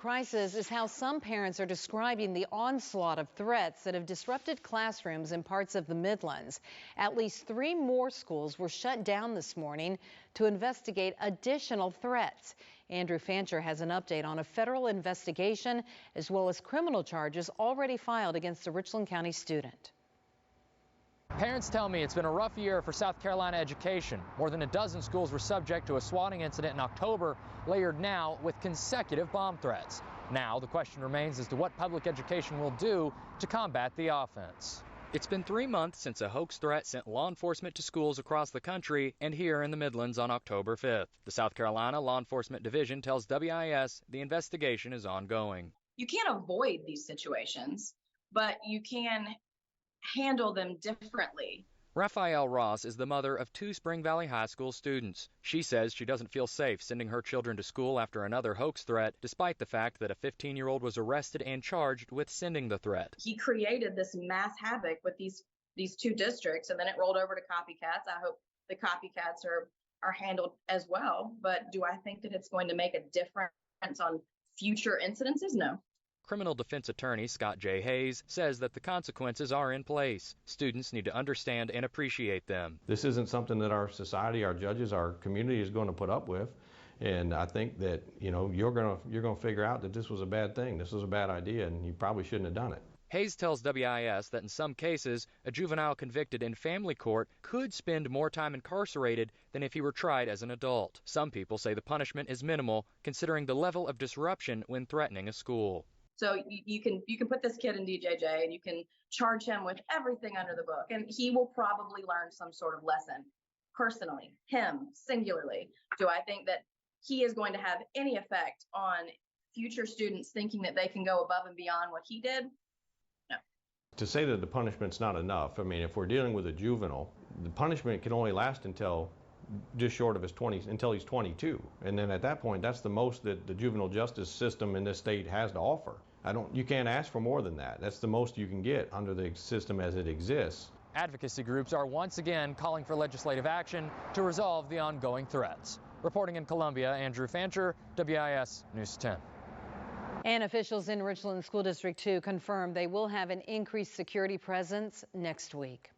Crisis is how some parents are describing the onslaught of threats that have disrupted classrooms in parts of the Midlands. At least 3 more schools were shut down this morning to investigate additional threats. Andrew Fancher has an update on a federal investigation as well as criminal charges already filed against a Richland County student. Parents tell me it's been a rough year for South Carolina education. More than a dozen schools were subject to a swatting incident in October, layered now with consecutive bomb threats. Now the question remains as to what public education will do to combat the offense. It's been 3 months since a hoax threat sent law enforcement to schools across the country and here in the Midlands on October 5th. The South Carolina Law Enforcement Division tells WIS the investigation is ongoing. You can't avoid these situations, but you can handle them differently. Raphael Ross is the mother of 2 Spring Valley High School students. She says she doesn't feel safe sending her children to school after another hoax threat, despite the fact that a 15-year-old was arrested and charged with sending the threat. He created this mass havoc with these 2 districts, and then it rolled over to copycats. I hope the copycats are handled as well. But do I think that it's going to make a difference on future incidences? No. Criminal defense attorney Scott J. Hayes says that the consequences are in place. Students need to understand and appreciate them. This isn't something that our society, our judges, our community is going to put up with. And I think that, you're going to figure out that this was a bad thing. This was a bad idea, and you probably shouldn't have done it. Hayes tells WIS that in some cases, a juvenile convicted in family court could spend more time incarcerated than if he were tried as an adult. Some people say the punishment is minimal, considering the level of disruption when threatening a school. So you can put this kid in DJJ and you can charge him with everything under the book, and he will probably learn some sort of lesson personally, him singularly. Do I think that he is going to have any effect on future students thinking that they can go above and beyond what he did? No. To say that the punishment's not enough, I mean, if we're dealing with a juvenile, the punishment can only last until just short of until he's 22. And then at that point, that's the most that the juvenile justice system in this state has to offer. You can't ask for more than that. That's the most you can get under the system as it exists. Advocacy groups are once again calling for legislative action to resolve the ongoing threats. Reporting in Columbia, Andrew Fancher, WIS News 10. And officials in Richland School District 2 confirmed they will have an increased security presence next week.